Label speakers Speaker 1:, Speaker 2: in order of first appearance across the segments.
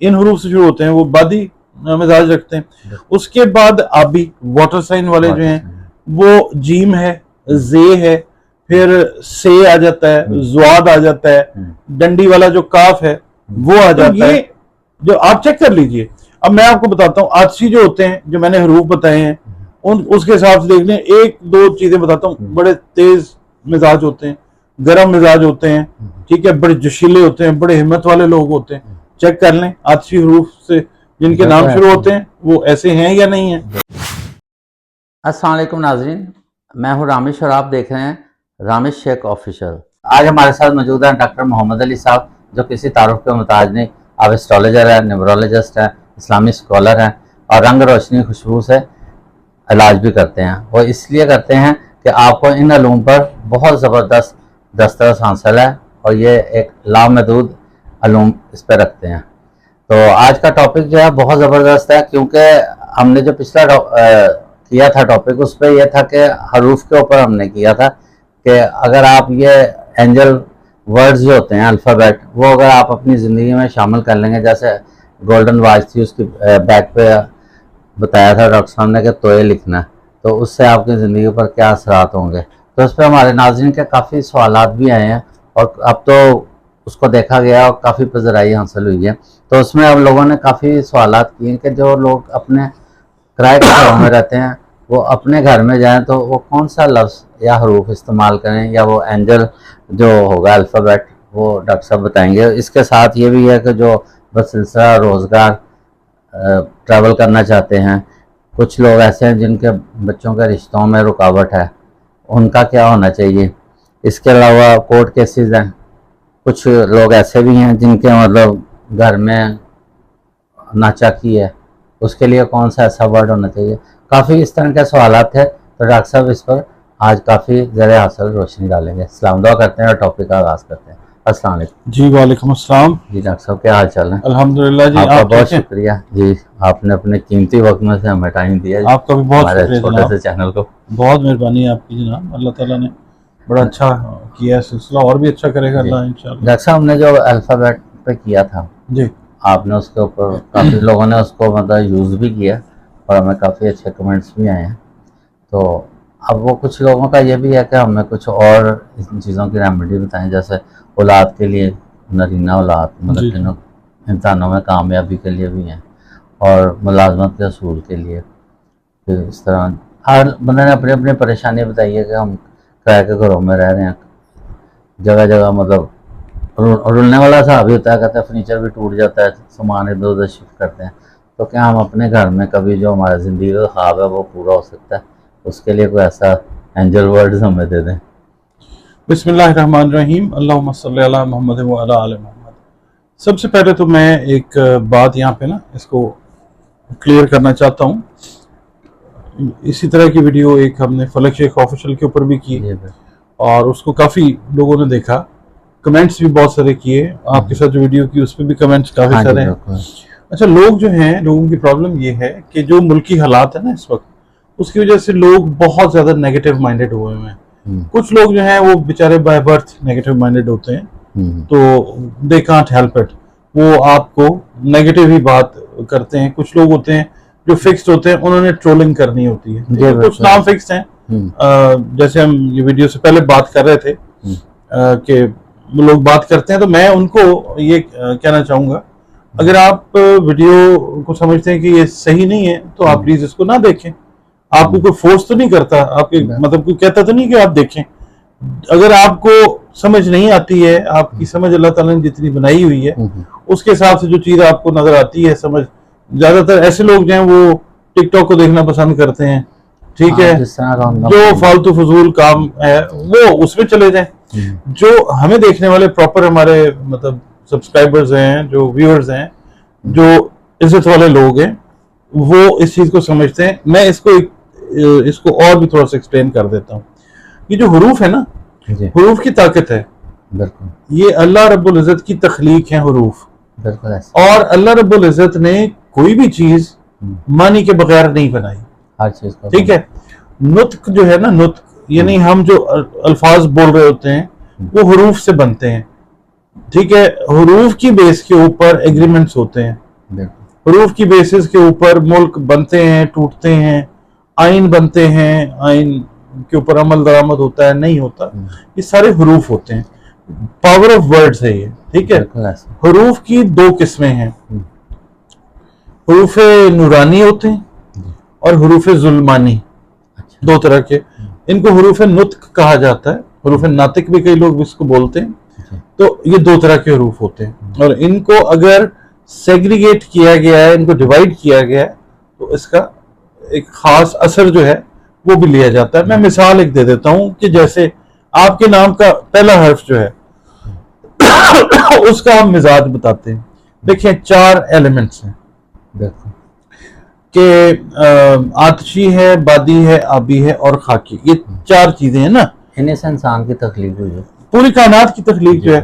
Speaker 1: इन हरूफ से शुरू होते हैं वो बादी मिजाज रखते हैं। उसके बाद आबी वाटर साइन वाले जो हैं वो जीम है, जे है, फिर से आ जाता है, ज्वाद आ जाता है, डंडी वाला जो काफ है वो आ जाता है। जो आप चेक कर लीजिए। अब मैं आपको बताता हूँ आतशी जो होते हैं, जो मैंने हरूफ बताए हैं उसके हिसाब से देख लें। एक दो चीजें बताता हूँ। बड़े तेज मिजाज होते हैं, गर्म मिजाज होते हैं, ठीक है, बड़े जोशीले होते हैं, बड़े हिम्मत वाले लोग होते हैं। चेक कर लें आतशी हरूफ से जिनके नाम शुरू होते हैं वो ऐसे हैं या नहीं है।
Speaker 2: अस्सलाम वालेकुम नाजरीन, मैं हूँ रामिश और आप देख रहे हैं रामिश शेख ऑफिशियल। आज हमारे साथ मौजूद हैं डॉक्टर मोहम्मद अली साहब, जो किसी तारुफ के मुताज नहीं, आप एस्ट्रोलॉजर हैं, न्यूमरोलॉजिस्ट हैं, इस्लामिक स्कॉलर हैं और रंग रोशनी खुशबू से इलाज भी करते हैं। वो इसलिए करते हैं कि आपको इन अलूम पर बहुत ज़बरदस्त दस्तरस हासिल है और ये एक लामहदूद अलूम इस पर रखते हैं। तो आज का टॉपिक जो है बहुत ज़बरदस्त है, क्योंकि हमने जो पिछला किया था टॉपिक, उस पर यह था कि हरूफ के ऊपर हमने किया था कि अगर आप ये एंजल वर्ड्स जो होते हैं अल्फ़ाबेट, वो अगर आप अपनी ज़िंदगी में शामिल कर लेंगे, जैसे गोल्डन वॉच थी उसकी बैक पे बताया था डॉक्टर साहब ने कि तोये लिखना, तो उससे आपकी ज़िंदगी पर क्या असरात होंगे। तो उस पर हमारे नाज़रीन के काफ़ी सवालात भी आए हैं और अब तो उसको देखा गया और काफ़ी पज़राई हासिल हुई है। तो उसमें अब लोगों ने काफ़ी सवालात किए हैं कि जो लोग अपने किराए के घरों में रहते हैं वो अपने घर में जाएं तो वो कौन सा लफ्ज़ या हरूफ इस्तेमाल करें, या वो एंजल जो होगा अल्फ़ाबेट वो डॉक्टर साहब बताएंगे। इसके साथ ये भी है कि जो बसिलसिला रोज़गार ट्रैवल करना चाहते हैं, कुछ लोग ऐसे हैं जिनके बच्चों के रिश्तों में रुकावट है, उनका क्या होना चाहिए। इसके अलावा कोर्ट केसेस हैं, कुछ लोग ऐसे भी हैं जिनके मतलब घर में नाचाकी है, उसके लिए कौन सा ऐसा वर्ड होना चाहिए। काफ़ी इस तरह के सवालात थे, तो डॉक्टर साहब इस पर आज काफ़ी ज़रा हासिल रोशनी डालेंगे। सलाम दुआ करते हैं और टॉपिक का आगाज़ करते हैं। अस्सलाम वालेकुम
Speaker 1: जी। वालेकुम अस्सलाम
Speaker 2: जी। डॉक्टर साहब क्या हाल चाल है?
Speaker 1: अल्हम्दुलिल्लाह जी।
Speaker 2: आपका बहुत शुक्रिया जी, आपने अपने कीमती वक्त में से हमें टाइम दिया।
Speaker 1: आपका भी बहुत शुक्रिया
Speaker 2: छोटे से चैनल को
Speaker 1: बहुत मेहरबानी है आपकी जनाब। अल्लाह ताला ने बड़ा अच्छा किया सिलसिला, और भी अच्छा करेगा अल्लाह इंशाल्लाह।
Speaker 2: डॉक्टर साहब ने जो अल्फ़ाबेट पे किया था
Speaker 1: जी,
Speaker 2: आपने उसके ऊपर काफ़ी लोगों ने उसको मतलब यूज़ भी किया और हमें काफ़ी अच्छे कमेंट्स भी आए हैं। तो अब वो कुछ लोगों का ये भी है कि हमें कुछ और इन चीज़ों की रेमेडी बताएं, जैसे औलाद के लिए, नरीना औलाद मतलब इंसानों में कामयाबी के लिए भी हैं और मुलाजमत के असूल के लिए। फिर इस तरह हर बंदे ने अपनी अपनी परेशानी बताई है कि हम किराए के घरों में रह रहे हैं, जगह जगह मतलब रुलने वाला सा भी होता है, कहते हैं फर्नीचर भी टूट जाता है, सामान इधर उधर शिफ्ट करते हैं। तो क्या हम अपने घर में कभी जो हमारा ज़िंदगी का ख्वाब है वो पूरा हो सकता है? उसके लिए कोई ऐसा एंजल वर्ड्स हमें दे दें।
Speaker 1: बिस्मिल्लाहिर्रहमानिर्रहीम, अल्लाहुम्मा सल्ली अला मुहम्मद व अला आले मुहम्मद। सबसे पहले तो मैं एक बात यहाँ पे ना इसको क्लियर करना चाहता हूँ। इसी तरह की वीडियो एक हमने फलक शेख ऑफिशियल के ऊपर भी की और उसको काफ़ी लोगों ने देखा, कमेंट्स भी बहुत सारे किए। आपके साथ जो वीडियो की उस पर भी कमेंट्स काफ़ी सारे हैं। अच्छा, लोग जो हैं, लोगों की प्रॉब्लम ये है कि जो मुल्की हालात है ना इस वक्त, उसकी वजह से लोग बहुत ज़्यादा नेगेटिव माइंडेड हुए हुए हैं। कुछ लोग जो हैं वो बेचारे बाय बर्थ नेगेटिव माइंडेड होते हैं, तो दे कांट हेल्प इट, वो आपको नेगेटिव ही बात करते हैं। कुछ लोग होते हैं जो फिक्स्ड होते हैं, उन्होंने ट्रोलिंग करनी होती है। कुछ नाम फिक्स्ड हैं, जैसे हम ये वीडियो से पहले बात कर रहे थे कि लोग बात करते हैं, तो मैं उनको ये कहना चाहूँगा, अगर आप वीडियो को समझते हैं कि ये सही नहीं है तो आप प्लीज इसको ना देखें। आपको कोई फोर्स तो नहीं करता, आपके मतलब कोई कहता तो नहीं कि आप देखें। अगर आपको समझ नहीं आती है, आपकी समझ अल्लाह ताला ने जितनी बनाई हुई है उसके हिसाब से जो चीज आपको नजर आती है समझ, ज्यादातर ऐसे लोग जो हैं वो टिकटॉक को देखना पसंद करते हैं, ठीक है, जो फालतू फजूल काम है वो उसमें चले जाएं। जो हमें देखने वाले प्रॉपर हमारे मतलब सब्सक्राइबर्स हैं, जो व्यूअर्स हैं, जो इज्जत वाले लोग हैं, वो इस चीज को समझते हैं। मैं इसको और भी थोड़ा सा एक्सप्लेन कर देता हूँ। ये जो हुरूफ है ना, हुरूफ की ताकत है, ये अल्लाह रब्बुल इज्जत की तख्लीक है हुरूफ। और अल्लाह रब्बुल इज्जत ने कोई भी चीज मानी के बगैर नहीं बनाई, हर चीज, ठीक है। नुत्क जो है ना, नुत्क यानी हम जो अल्फाज बोल रहे होते हैं वो हुरूफ से बनते हैं, ठीक है। हुरूफ की बेस के ऊपर एग्रीमेंट्स होते हैं, हरूफ की बेसिस के ऊपर मुल्क बनते हैं, टूटते हैं, आइन बनते हैं, आइन के ऊपर अमल दरामद होता है, नहीं होता, ये सारे हरूफ होते हैं। पावर ऑफ वर्ड्स है ये, ठीक है। हरूफ की दो किस्में हैं, हरूफ नूरानी होते हैं और हरूफ जुल्मानी, दो तरह के। इनको हरूफ नुत्क कहा जाता है, हरूफ नातिक भी कई लोग इसको बोलते हैं। तो ये दो तरह के हरूफ होते हैं और इनको अगर सेग्रीगेट किया गया है, इनको डिवाइड किया गया है, तो इसका एक खास असर जो है वो भी लिया जाता है। मैं मिसाल एक दे देता हूं कि जैसे आपके नाम का पहला हर्फ जो है उसका हम मिजाज बताते हैं। देखिए 4 एलिमेंट्स हैं कि आतशी है, बादी है, आबी है और खाकी, ये 4 चीजें हैं ना।
Speaker 2: इन्हीं से इंसान की तख्लीक हुई है,
Speaker 1: पूरी कायनात की तख्लीक जो है।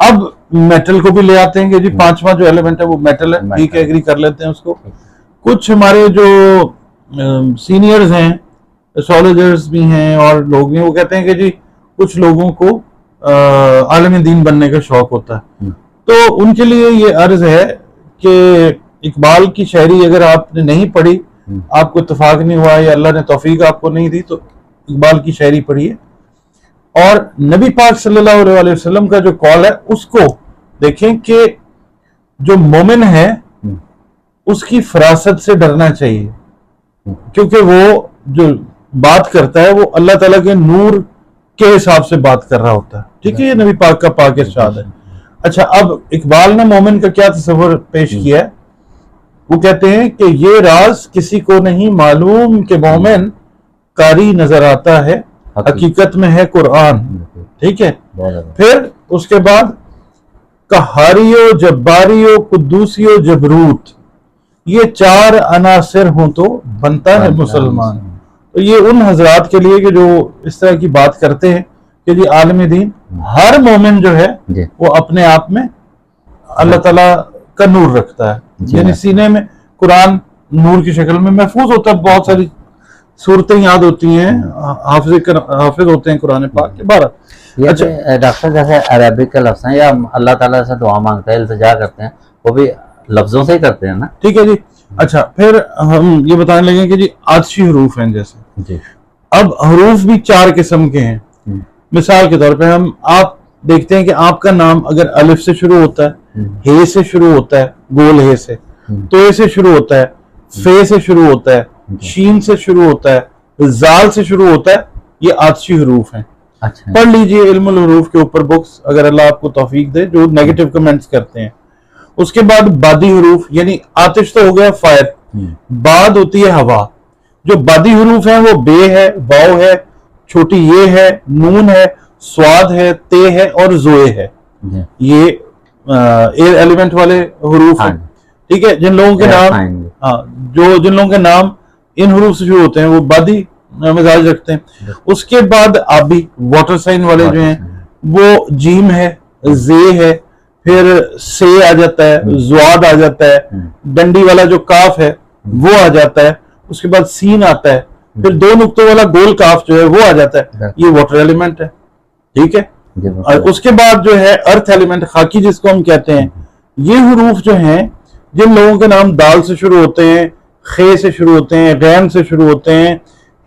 Speaker 1: अब मेटल को भी ले आते हैं कि जी 5वां जो एलिमेंट है वो मेटल है, ठीक है, एग्री कर लेते हैं उसको। कुछ हमारे जो सीनियर्स हैं, एस्ट्रोलॉजर्स भी हैं और लोग हैं, वो कहते हैं कि जी कुछ लोगों को आलम दीन बनने का शौक होता है। तो उनके लिए ये अर्ज है कि इकबाल की शायरी अगर आपने नहीं पढ़ी, आपको इत्तेफाक नहीं हुआ या अल्लाह ने तौफीक आपको नहीं दी, तो इकबाल की शायरी पढ़िए। और नबी पाक सल्लल्लाहु अलैहि वसल्लम का जो कॉल है उसको देखें कि जो मोमिन है उसकी फरासत से डरना चाहिए, क्योंकि वो जो बात करता है वो अल्लाह ताला के नूर के हिसाब से बात कर रहा होता है, ठीक है। ये नबी पाक का पाक इरशाद है। अच्छा, अब इकबाल ने मोमिन का क्या तस्वर पेश किया है, वो कहते हैं कि ये राज किसी को नहीं मालूम कि मोमिन कारी नजर आता है, हकीकत में है कुरान, ठीक है। फिर उसके बाद कहारियो, जब्बारियो, कुद्दूसियो, जबरूत, ये 4 अनासिर हों तो बनता है मुसलमान। तो ये उन हजरात के लिए कि जो इस तरह की बात करते हैं कि जी आलम दीन, हर मोमिन जो है वो अपने आप में अल्लाह ताला का नूर रखता है, यानी सीने में कुरान नूर की शक्ल में महफूज होता है। बहुत सारी सूरतें याद होती हैं, हाफिज होते हैं कुरान पाक के 12।
Speaker 2: अच्छा डॉक्टर, जैसे अरबिक के लफ्ज़ हैं या अल्लाह ताला से दुआ मांगते हैं, इल्तिजा करते हैं, वो भी लफ्जों से ही करते हैं ना, ठीक
Speaker 1: है जी। अच्छा, फिर हम ये बताने लगे कि जी आतशी हरूफ हैं जैसे जी। अब हरूफ भी 4 किस्म के हैं। मिसाल के तौर पे आप देखते हैं कि आपका नाम अगर अलिफ से शुरू होता है, हे से शुरू होता है, गोल हे से, तो से शुरू होता है, फे से शुरू होता है, शीन से शुरू होता है, जाल से शुरू होता है, ये आतशी हरूफ हैं। अच्छा। पढ़ लीजिए इल्मुल हरूफ के ऊपर बुक्स, अगर अल्लाह आपको तौफीक दे, जो नेगेटिव कमेंट्स करते हैं। उसके बाद बादी हरूफ, यानी आतिश तो हो गया फायर, बाद होती है हवा। जो बादी हरूफ हैं वो बे है, वाव है, छोटी ये है, नून है, स्वाद है, ते है और जोए है। ये एयर एलिमेंट वाले हरूफ हैं, ठीक है। जिन लोगों के नाम जिन लोगों के नाम इन हरूफ से शुरू होते हैं वो बादी मिजाज रखते हैं। उसके बाद आबी, वाटर साइन वाले जो हैं, वो जीम है, जे है, फिर से आ जाता है, ज्वाद आ जाता है, डंडी वाला जो काफ है वो आ जाता है, उसके बाद सीन आता है, फिर 2 नुक्तों वाला गोल काफ जो है वो आ जाता है, ये वाटर एलिमेंट है, ठीक है। और उसके बाद जो है अर्थ एलिमेंट, खाकी जिसको हम कहते हैं, ये हरूफ जो हैं, जिन लोगों के नाम दाल से शुरू होते हैं, खे से शुरू होते हैं, गैम से शुरू होते हैं,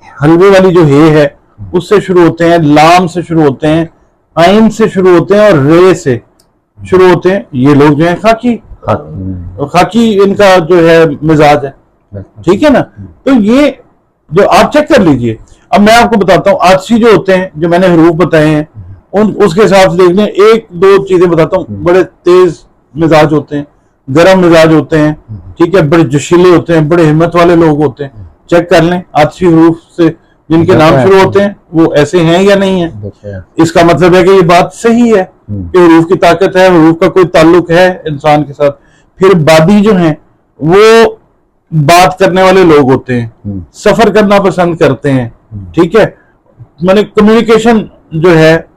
Speaker 1: हलवे वाली जो हे है उससे शुरू होते हैं, लाम से शुरू होते हैं, आइन से शुरू होते हैं और रे से शुरू होते हैं, ये लोग जो हैं खाकी इनका जो है मिजाज है, ठीक है ना। तो ये जो आप चेक कर लीजिए। अब मैं आपको बताता हूँ आतशी जो होते हैं, जो मैंने हरूफ बताए हैं, उसके हिसाब से देख लें। 1-2 चीजें बताता हूँ। बड़े तेज मिजाज होते हैं, गर्म मिजाज होते हैं, ठीक है, बड़े जोशीले होते हैं, बड़े हिम्मत वाले लोग होते हैं। चेक कर लें आतशी हरूफ से जिनके नाम शुरू होते हैं वो ऐसे हैं या नहीं है। इसका मतलब है कि ये बात सही है कि हरूफ की ताकत है, हरूफ का कोई ताल्लुक है इंसान के साथ। फिर बादी जो हैं वो बात करने वाले लोग होते हैं, सफर करना पसंद करते हैं, ठीक है, माने कम्युनिकेशन जो है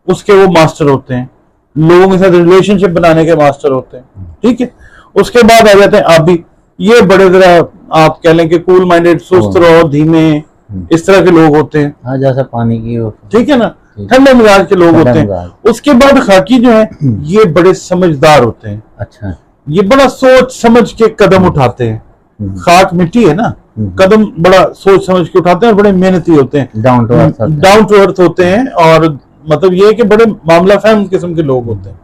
Speaker 1: उसके वो मास्टर होते हैं, लोगों के साथ रिलेशनशिप बनाने के मास्टर होते हैं, ठीक है। उसके बाद आ जाते हैं आबी, ये बड़े जरा आप कह लें कि कूल माइंडेड, सुस्त रहो, धीमे, इस तरह के लोग होते हैं,
Speaker 2: जैसा पानी की,
Speaker 1: ठीक है ना, ठंडे मिजाज के लोग होते हैं। उसके बाद खाकी जो है ये बड़े समझदार होते हैं।
Speaker 2: अच्छा,
Speaker 1: ये बड़ा सोच समझ के कदम उठाते हैं। खाक मिट्टी है ना, कदम बड़ा सोच समझ के उठाते हैं और बड़े मेहनती होते हैं,
Speaker 2: डाउन
Speaker 1: टू अर्थ होते हैं, और मतलब ये है कि बड़े मामला फहम किस्म के लोग होते हैं।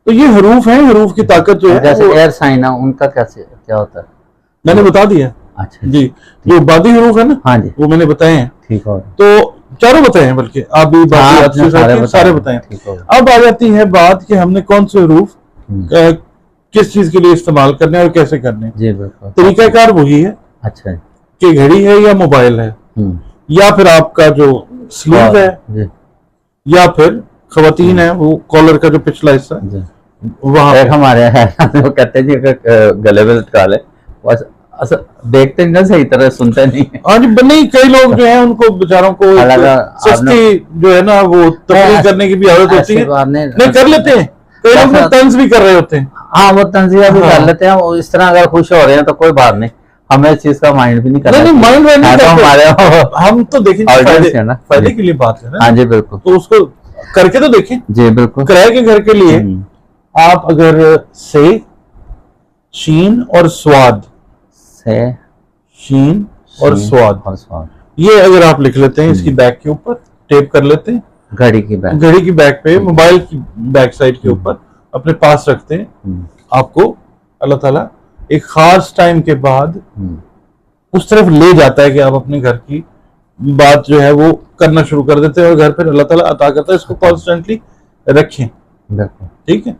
Speaker 1: तो ये हरूफ हैं, हरूफ की ताकत जो है,
Speaker 2: जैसे एयर साइन है उनका कैसे क्या होता है?
Speaker 1: मैंने बता दिया।
Speaker 2: अच्छा
Speaker 1: जी, जो बादी हरूफ है ना,
Speaker 2: हाँ जी,
Speaker 1: वो मैंने बताए हैं।
Speaker 2: ठीक हो
Speaker 1: तो चारों बताए हैं, बल्कि आप भी सारे बताए हैं। अब आ जाती है बात कि हमने कौन से हरूफ किस चीज के लिए इस्तेमाल करने और कैसे करने।
Speaker 2: जी बिल्कुल,
Speaker 1: तरीकाकार वही है।
Speaker 2: अच्छा
Speaker 1: कि घड़ी है या मोबाइल है, या फिर आपका जो स्लीव है, या फिर खवातीन है वो कॉलर का जो पिछला हिस्सा वहां
Speaker 2: एक हमारे है वो कहते हैं जी गले में लटका ले, बस देखते नहीं ना सही तरह, सुनते नहीं।
Speaker 1: हाँ जी, नहीं कई लोग जो हैं उनको बेचारों को सस्ती जो है ना वो तकलीफ करने की भी आदत होती है, नहीं कर लेते हैं। कई लोग तंज भी कर रहे होते हैं।
Speaker 2: हाँ, वो तंजिया भी कर लेते हैं। वो इस तरह अगर खुश हो रहे हैं तो कोई बात नहीं, हमें इस चीज का माइंड भी नहीं करना।
Speaker 1: नहीं माइंड नहीं
Speaker 2: तो
Speaker 1: हमारे हम तो देखें फायदे के लिए बात है ना।
Speaker 2: हाँ जी बिल्कुल,
Speaker 1: तो उसको करके तो देखें।
Speaker 2: जी बिल्कुल,
Speaker 1: किराए के घर के लिए आप अगर से, शीन और स्वाद,
Speaker 2: से,
Speaker 1: शीन और स्वाद ये अगर आप लिख लेते हैं इसकी बैक के ऊपर, टेप कर लेते हैं, घड़ी की बैक पे, मोबाइल की बैक साइड के ऊपर अपने पास रखते हैं, आपको अल्लाह ताला एक खास टाइम के बाद उस तरफ ले जाता है कि आप अपने घर की बात जो है वो करना शुरू कर देते हैं, और घर पर अल्लाह ताला अता करता है। इसको कॉन्स्टेंटली रखें, ठीक है।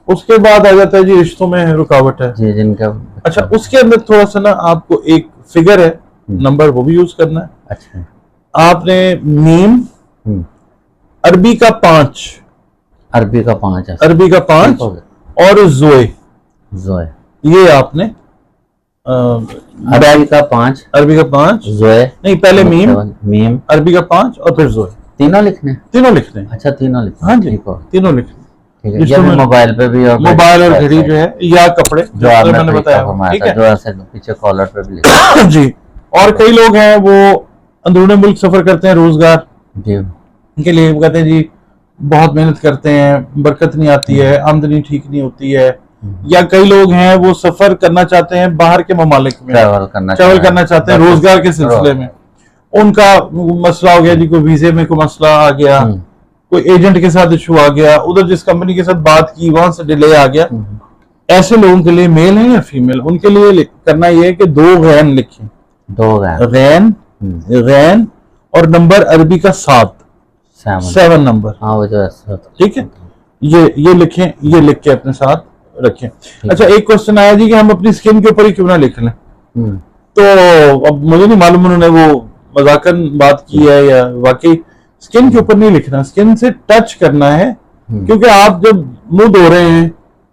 Speaker 1: उसके बाद आ जाता है जी रिश्तों में रुकावट है जी, जिनका अच्छा, उसके अंदर थोड़ा सा ना आपको एक फिगर है, नंबर, वो भी यूज करना है। अच्छा, आपने मीम अरबी का 5 और जोए ये आपने
Speaker 2: अरबी का 5 जोए नहीं,
Speaker 1: पहले मीम अरबी का 5 और फिर जोए, तीनों लिखने।
Speaker 2: अच्छा, तीनों लिखने।
Speaker 1: हाँ जी, तीनों लिखने।
Speaker 2: मोबाइल पे भी, और
Speaker 1: मोबाइल और घड़ी जो है, या कपड़े जो मैंने बताया, ठीक है,
Speaker 2: जो ऐसे पीछे कॉलर पे भी लिखा
Speaker 1: जी। और कई लोग हैं वो अंदरूनी मुल्क सफर करते हैं रोजगार जी के लिए, कहते हैं जी बहुत मेहनत करते हैं, बरकत नहीं आती है, आमदनी ठीक नहीं होती है। या कई लोग हैं वो सफर करना चाहते हैं बाहर के ममालिक में, ट्रैवल करना चाहते हैं रोजगार के सिलसिले में, उनका मसला हो गया जी, कोई वीजे में कोई मसला आ गया, कोई एजेंट के साथ इशू आ गया, उधर जिस कंपनी के साथ बात की वहां से डिले आ गया। ऐसे लोगों के लिए, मेल है या फीमेल, उनके लिए करना यह है कि 2 गैन लिखें, 2 गैन और नंबर अरबी का 7 नंबर, हाँ वो जो है, ठीक है, ये लिखें, ये लिख के अपने साथ रखें। अच्छा, एक क्वेश्चन आया जी कि हम अपनी स्किन के ऊपर ही क्यों ना लिख लें, तो अब मुझे नहीं मालूम उन्होंने वो मजाकन बात की है या वाकई स्किन के ऊपर नहीं लिखना, स्किन से टच करना है, क्योंकि आप जब मुंह धो रहे हैं,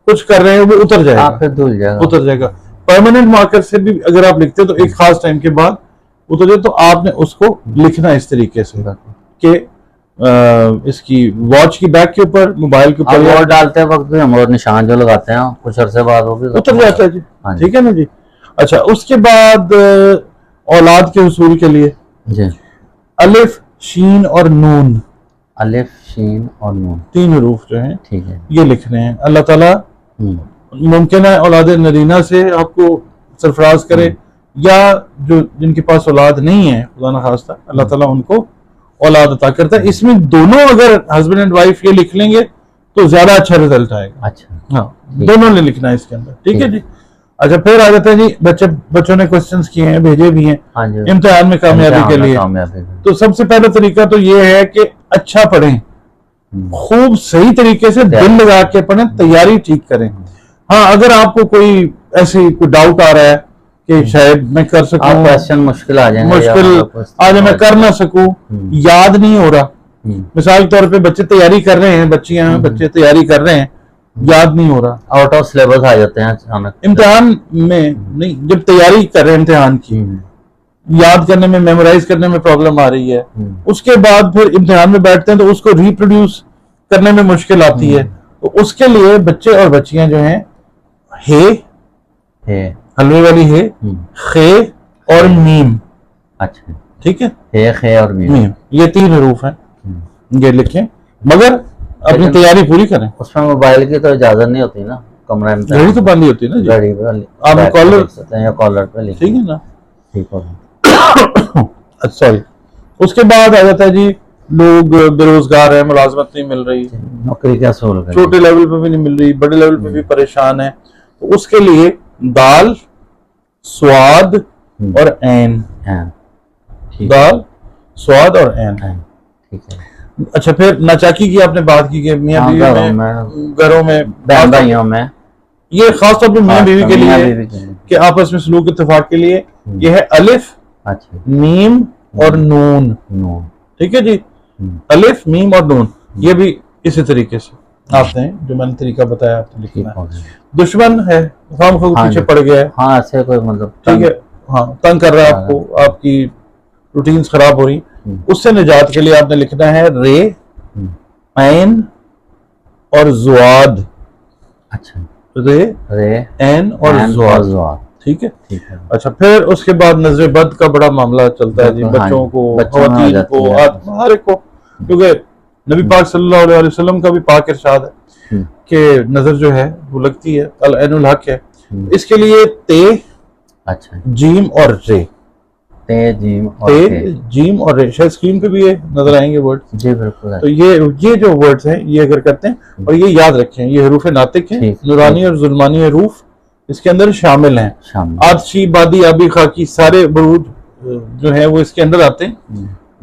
Speaker 1: कुछ कर रहे हैं, वो उतर जाएगा, फिर धुल जाएगा, उतर जाएगा। परमानेंट मार्कर से भी अगर आप लिखते हैं तो एक खास टाइम के बाद उतर जाए, तो आपने उसको लिखना इस तरीके से कि इसकी वॉच की बैक के ऊपर, मोबाइल के ऊपर, और डालते वक्त भी हम और निशान जो लगाते हैं कुछ अरसे बाद वो भी उतर जाता है जी, ठीक है ना जी। अच्छा, उसके बाद औलाद के हुसूल के लिए जी अलिफ, शीन और नून, 3 हरूफ जो हैं, ठीक है, ये लिखने हैं। अल्लाह ताला मुमकिन है औलाद नरीना से आपको सरफराज करे, या जो जिनके पास औलाद नहीं है खुदा न खास्ता, अल्लाह ताला उनको औलाद अता करता है। इसमें दोनों अगर हस्बैंड एंड वाइफ ये लिख लेंगे तो ज्यादा अच्छा रिजल्ट आएगा। अच्छा, हाँ, दोनों ने लिखना है इसके अंदर, ठीक है जी। अच्छा, फिर आ जाता है जी बच्चों ने क्वेश्चंस किए हैं, भेजे भी हैं इम्तिहान में कामयाबी के लिए। तो सबसे पहला तरीका तो ये है कि अच्छा पढ़ें, खूब सही तरीके से दिल लगा के पढ़ें, तैयारी ठीक करें। हाँ, अगर आपको कोई ऐसी कोई डाउट आ रहा है कि शायद मैं कर सकूं, क्वेश्चन मुश्किल आ जाए, मैं कर ना सकूं, याद नहीं हो रहा, मिसाल के तौर पे बच्चे तैयारी कर रहे हैं, बच्चे तैयारी कर रहे हैं, याद नहीं हो रहा, आउट ऑफ सिलेबस आ जाते हैं अचानक इम्तिहान में, नहीं जब तैयारी कर रहे हैं इम्तिहान की, याद करने में, मेमोराइज करने में प्रॉब्लम आ रही है, उसके बाद फिर इम्तिहान में बैठते हैं तो उसको रिप्रोड्यूस करने में मुश्किल आती है। तो उसके लिए बच्चे और बच्चियां जो हैं, हे हलवे वाली खे और मीम, अच्छा ठीक है, खे और मीम, ये 3 हरूफ हैं, ये लिखें, मगर अपनी तैयारी पूरी करें। उसमें मोबाइल की तो इजाजत नहीं होती ना,
Speaker 2: कमरे में
Speaker 1: घड़ी तो बांधी होती है ना जी,
Speaker 2: घड़ी वाली
Speaker 1: आपने
Speaker 2: बैक पे
Speaker 1: कॉलर,
Speaker 2: लिख सकते हैं या कॉलर पे लिख,
Speaker 1: ठीक है ना।
Speaker 2: ठीक होगा।
Speaker 1: सॉरी, उसके बाद आ जाता है जी, लोग बेरोजगार है, मुलाजमत नहीं मिल रही,
Speaker 2: नौकरी क्या सोल गई,
Speaker 1: छोटे लेवल पे भी नहीं मिल रही, बड़े लेवल पे भी परेशान है, तो उसके लिए दाल, स्वाद और ऐन,
Speaker 2: हाँ, ठीक
Speaker 1: दाल, स्वाद और ऐन।
Speaker 2: है, ठीक है।
Speaker 1: अच्छा, फिर नाचाकी की आपने बात की कि मियाँ
Speaker 2: हाँ,
Speaker 1: बीवी घरों में
Speaker 2: बहन भाइयों में,
Speaker 1: ये खासतौर पर मियाँ बीवी के
Speaker 2: मियाँ
Speaker 1: लिए
Speaker 2: बीवी के लिए।
Speaker 1: कि आपस में सलूक इत्तेफाक के लिए ये है अलिफ,
Speaker 2: अच्छा,
Speaker 1: मीम और नून,
Speaker 2: नो,
Speaker 1: ठीक है जी, अलिफ मीम और नून, ये भी इसी तरीके से आपने जो मैंने तरीका बताया आपने
Speaker 2: ठीक
Speaker 1: लिखना है।
Speaker 2: होगा।
Speaker 1: दुश्मन है, खाम खा
Speaker 2: हाँ
Speaker 1: पीछे
Speaker 2: जी।
Speaker 1: पड़ गया है,
Speaker 2: हाँ, ऐसे कोई मतलब
Speaker 1: ठीक है, हाँ तंग कर रहा है आपको, आपकी रूटीन्स खराब हो रही, उससे निजात के लिए आपने लिखना है रे, ऐन और जुआद,
Speaker 2: अच्छा,
Speaker 1: रे,
Speaker 2: रे,
Speaker 1: ऐन और जुआद,
Speaker 2: जुआद,
Speaker 1: ठीक है।
Speaker 2: ठीक है।
Speaker 1: अच्छा, फिर उसके बाद नजर बद का बड़ा मामला चलता है जी,
Speaker 2: बिल्कुल, हाँ
Speaker 1: बच्चों
Speaker 2: जी,
Speaker 1: को,
Speaker 2: बच्चों में आ
Speaker 1: खवातीन
Speaker 2: जाती
Speaker 1: को,
Speaker 2: है।
Speaker 1: हर एक को, क्योंकि नबी पाक सल्लल्लाहु अलैहि वसल्लम का भी पाक इरशाद है कि नजर जो है वो लगती है, अल ऐनुल हक है। इसके लिए ते,
Speaker 2: अच्छा,
Speaker 1: जीम और रे,
Speaker 2: ते, जीम और
Speaker 1: ते,
Speaker 2: ते,
Speaker 1: जीम और रे, शायद स्क्रीन पे भी ये नजर आएंगे वर्ड।
Speaker 2: जी बिल्कुल है।
Speaker 1: तो ये जो वर्ड्स हैं ये अगर करते हैं, और ये याद रखें, ये हरूफ नातिक हैं,
Speaker 2: ठीक,
Speaker 1: नूरानी और जुल्मानी हरूफ इसके अंदर शामिल हैं।
Speaker 2: शामिल,
Speaker 1: आदशी, बादी, आबी, खाकी सारे बरूज जो है वो इसके अंदर आते हैं,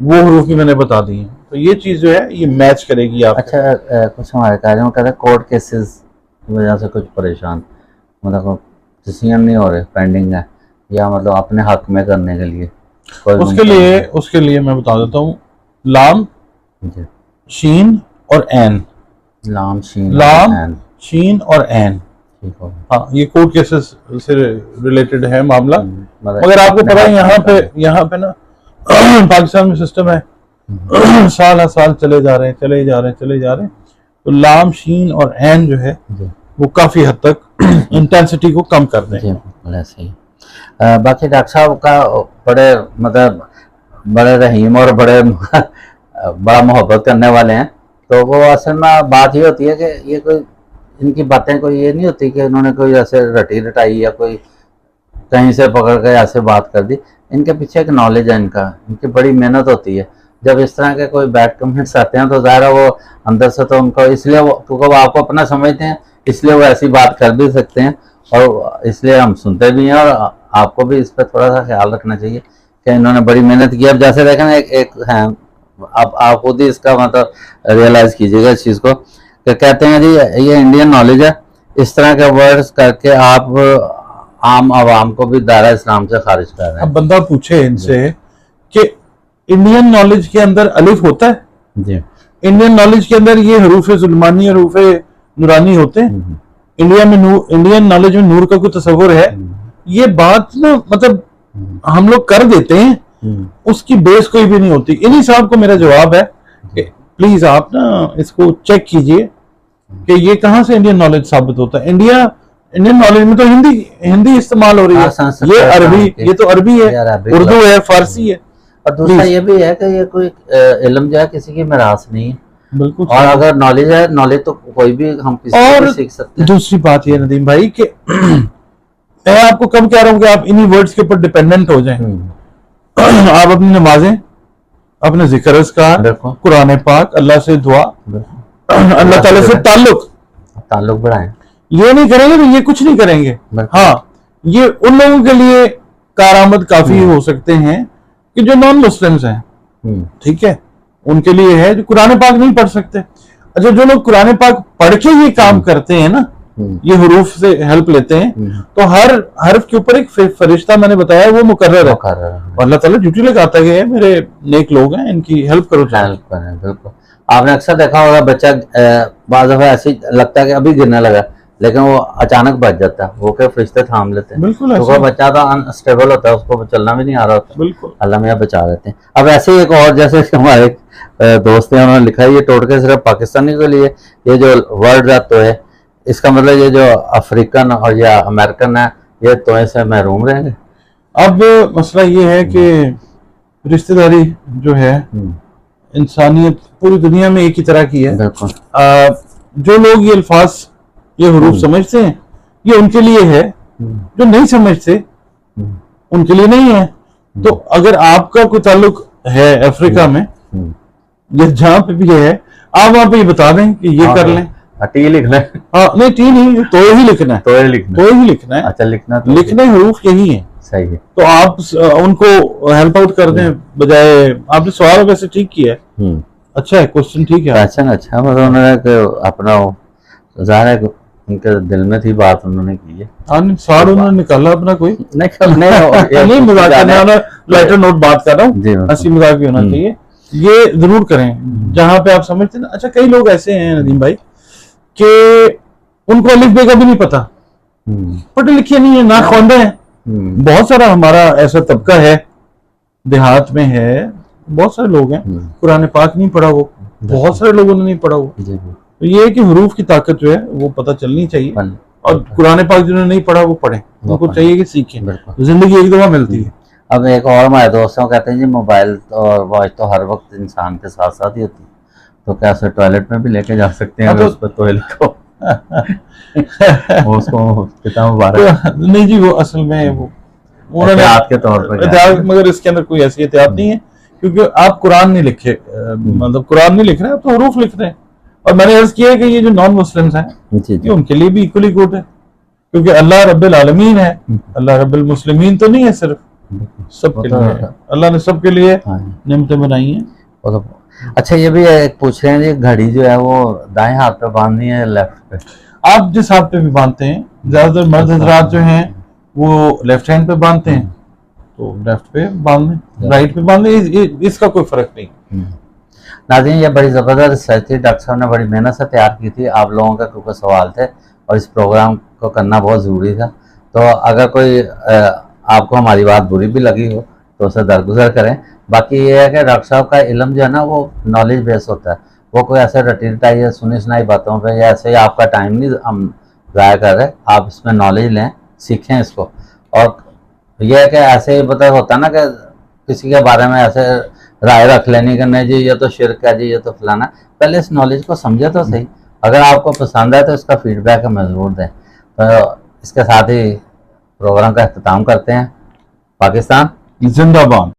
Speaker 1: वो हरूफ भी मैंने बता दी हैं। तो ये चीज जो है ये मैच करेगी आप।
Speaker 2: अच्छा, कुछ हमारे कार्यों में कहते हैं कोर्ट केसेस की वजह से कुछ परेशान, मतलब डिसीजन नहीं हो रहे, पेंडिंग है, या मतलब अपने हक में करने के लिए कोई
Speaker 1: उसके लिए मैं बता देता हूँ, लाम,
Speaker 2: जी,
Speaker 1: शीन और ऐन,
Speaker 2: लाम, शीन,
Speaker 1: लाम,
Speaker 2: एन,
Speaker 1: शीन और ऐन,
Speaker 2: ठीक होगा।
Speaker 1: हाँ ये कोर्ट केसेस से रिलेटेड है मामला।
Speaker 2: मतलब
Speaker 1: मगर आपको
Speaker 2: अपने
Speaker 1: पता है
Speaker 2: हक में
Speaker 1: यहाँ पे ना पाकिस्तान में सिस्टम है, साल हर साल चले जा रहे हैं, तो लाम, शीन और ऐन जो है
Speaker 2: जी,
Speaker 1: वो काफी हद तक इंटेंसिटी को कम कर दें।
Speaker 2: जी बिल्कुल ऐसे ही। बाकी डॉक्टर साहब का बड़े मतलब बड़े रहीम और बड़े बड़ा मोहब्बत करने वाले हैं, तो वो असल में बात ये होती है कि ये कोई इनकी बातें कोई ये नहीं होती कि उन्होंने कोई ऐसे रटी रटाई या कोई कहीं से पकड़ के ऐसे बात कर दी। इनके पीछे एक नॉलेज है, इनकी बड़ी मेहनत होती है। जब इस तरह के कोई बैड कमेंट्स आते हैं तो ज़ाहिर है वो अंदर से तो उनको, इसलिए वो क्योंकि वो आपको अपना समझते हैं, इसलिए वो ऐसी बात कर भी सकते हैं, और इसलिए हम सुनते भी हैं। और आपको भी इस पर थोड़ा सा ख्याल रखना चाहिए कि इन्होंने बड़ी मेहनत की। अब जैसे देखें एक है, आप खुद ही इसका मतलब रियलाइज कीजिएगा इस चीज़ को, कि कहते हैं जी ये इंडियन नॉलेज है, इस तरह के वर्ड्स करके आप आम आवाम को भी दायरा इस्लाम से खारिज कर रहे
Speaker 1: अब
Speaker 2: हैं।
Speaker 1: बंदा पूछे इनसे कि इंडियन नॉलेज के अंदर अलिफ होता है,
Speaker 2: जी,
Speaker 1: इंडियन नॉलेज के अंदर ये हरूफ जुल्मानी और हरूफ नूरानी होते हैं, इंडिया में इंडियन नॉलेज में नूर का कोई तस्वुर है, ये बात ना मतलब हम लोग कर देते हैं, उसकी बेस कोई भी नहीं होती। इन्हीं साहब को मेरा जवाब है कि प्लीज आप ना इसको चेक कीजिए कि ये कहाँ से इंडियन नॉलेज साबित होता है। इंडियन नॉलेज में तो हिंदी इस्तेमाल हो रही है, ये अरबी, ये तो अरबी है, उर्दू है, फारसी है।
Speaker 2: और दूसरा ये भी है कि ये कोई इल्म जो है किसी की मिरास नहीं है,
Speaker 1: बिल्कुल।
Speaker 2: और अगर नॉलेज है, नॉलेज तो कोई भी हम किसी से भी सीख सकते हैं।
Speaker 1: दूसरी बात ये नदीम भाई कि मैं आपको कम कह रहा हूँ कि आप इन्हीं वर्ड्स के ऊपर डिपेंडेंट हो जाएं। आप अपनी नमाजें, अपने जिक्र अज़कार, कुरान पाक, अल्लाह से दुआ, अल्लाह ताला से ताल्लुक
Speaker 2: बढ़ाएं,
Speaker 1: ये नहीं करेंगे तो ये कुछ नहीं करेंगे। हाँ, ये उन लोगों के लिए कारआमद काफी हो सकते हैं कि जो नॉन मुस्लिम्स हैं, ठीक है, उनके लिए है जो कुरान पाक नहीं पढ़ सकते। अच्छा, जो लोग कुरान पाक पढ़ के ये काम करते हैं ना, ये हरूफ से हेल्प लेते हैं, तो हर हर्फ के ऊपर एक फरिश्ता मैंने बताया वो मुकर्रर है, और अल्लाह ताला ड्यूटी लगाता है, मेरे नेक लोग हैं, इनकी हेल्प करो,
Speaker 2: हेल्प करें। बिल्कुल, आपने अक्सर देखा होगा बच्चा बाज़ दफ़ा ऐसे लगता है कि अभी गिरने लगा, लेकिन वो अचानक बच जाता है, वो क्या फरिश्ते थाम लेते हैं।
Speaker 1: बिल्कुल,
Speaker 2: तो बच्चा तो अनस्टेबल होता है, उसको चलना भी नहीं आ रहा होता,
Speaker 1: बिल्कुल
Speaker 2: अल्लाह मियां बचा लेते हैं। अब ऐसे ही एक और, जैसे हमारे दोस्त हैं, उन्होंने लिखा है ये टोटके सिर्फ पाकिस्तानी के लिए, ये जो वर्ड है तो है, इसका मतलब ये जो अफ्रीकन और या अमेरिकन है ये तोए से महरूम रहेंगे।
Speaker 1: अब मसला ये है कि रिश्तेदारी जो है, इंसानियत पूरी दुनिया में एक ही तरह की है।
Speaker 2: बिल्कुल,
Speaker 1: जो लोग ये अल्फाज, ये हरूफ समझते हैं, ये उनके लिए है, जो नहीं समझते उनके लिए नहीं है। तो अगर आपका कोई ताल्लुक है अफ्रीका में या जहां पे भी है, आप वहां पे ये बता दें कि ये कर लें।
Speaker 2: टी लिख लें।
Speaker 1: हाँ नहीं टी नहीं, तो ही लिखना है,
Speaker 2: तो ही लिखना
Speaker 1: तो ही लिखना है।
Speaker 2: अच्छा लिखना तो
Speaker 1: लिखने हरूफ यही है।
Speaker 2: सही है।
Speaker 1: तो आप उनको हेल्प आउट कर दें, बजाय आपने सवाल वैसे ठीक किया है, अच्छा है क्वेश्चन, ठीक है।
Speaker 2: क्वेश्चन अच्छा, मतलब उन्होंने अपना ज़ाहिर है उनके दिल में थी बात, उन्होंने की है।
Speaker 1: हाँ सवाल उन्होंने निकाला अपना, कोई
Speaker 2: नहीं
Speaker 1: मजाक करना, लाइटर नोट बात कर रहा हूँ, हंसी मजाक भी होना चाहिए, ये जरूर करें जहां पे आप समझते ना। अच्छा कई लोग ऐसे हैं नदीम भाई कि उनको अलिफ बे का भी नहीं पता, पढ़े लिखे नहीं है, ना ख्वांदा है। बहुत सारा हमारा ऐसा तबका है, देहात में है, बहुत सारे लोग हैं कुरान पाक नहीं पढ़ा, वो बहुत सारे लोगों ने नहीं पढ़ा वो। तो ये है कि हरूफ की ताकत जो है वो पता चलनी चाहिए, और कुरान पाक जिन्होंने नहीं पढ़ा वो पढ़े, उनको चाहिए कि सीखें, जिंदगी एक दफा मिलती है।
Speaker 2: अब एक और हमारे दोस्तों कहते हैं जी मोबाइल और वॉच तो हर वक्त इंसान के साथ साथ ही होती है, तो क्या उसे टॉयलेट में भी लेके जा सकते हैं? तो उस पर तो लिखो उसको कितना मुबारक
Speaker 1: नहीं जी, वो असल में वो उन्होंने
Speaker 2: के तौर पर,
Speaker 1: मगर इसके अंदर कोई ऐसी एहतियात नहीं है, क्योंकि आप कुरान नहीं लिखे, मतलब कुरान नहीं लिख रहे हैं, आप तो हरूफ लिख रहे हैं। और मैंने अर्ज किया है कि ये जो नॉन मुस्लिम्स हैं ये उनके लिए भी इक्वली गुड है, क्योंकि अल्लाह रब्बिल आलमीन है, अल्लाह रब्बिल मुस्लिमीन तो नहीं है, सिर्फ सबके लिए अल्लाह ने सबके लिए नेमतें बनाई हैं।
Speaker 2: अच्छा ये भी पूछ रहे हैं जी, घड़ी जो है वो दाएं हाथ पे बांधनी है लेफ्ट पे?
Speaker 1: आप जिस हाथ पे भी बांधते हैं, ज्यादातर मर्द हजरात जो हैं वो लेफ्ट हैंड पे बांधते हैं, तो लेफ्ट पे बांधे, राइट पे बांधे, इसका कोई फर्क नहीं।
Speaker 2: नाज़रीन ये बड़ी ज़बरदस्त रिसर्च थी, डॉक्टर साहब ने बड़ी मेहनत से तैयार की थी, आप लोगों का क्योंकि सवाल थे और इस प्रोग्राम को करना बहुत ज़रूरी था। तो अगर कोई आपको हमारी बात बुरी भी लगी हो तो उसे दरगुजर करें। बाकी ये है कि डॉक्टर साहब का इल्म जो है ना वो नॉलेज बेस होता है, वो कोई ऐसे रटीटाई या सुनी सुनाई बातों पे या ऐसे ही आपका टाइम नहीं हम ज़ाया कर रहे, आप इसमें नॉलेज लें, सीखें इसको। और यह है कि ऐसे ही पता होता है ना कि किसी के बारे में ऐसे राय रख लेनी कि नहीं जी ये तो शिरक है जी, ये तो फलाना, पहले इस नॉलेज को समझे तो सही। अगर आपको पसंद है तो इसका फीडबैक हमें ज़रूर दें। तो इसके साथ ही प्रोग्राम का अख्ताम करते हैं। पाकिस्तान
Speaker 1: जिंदाबाद।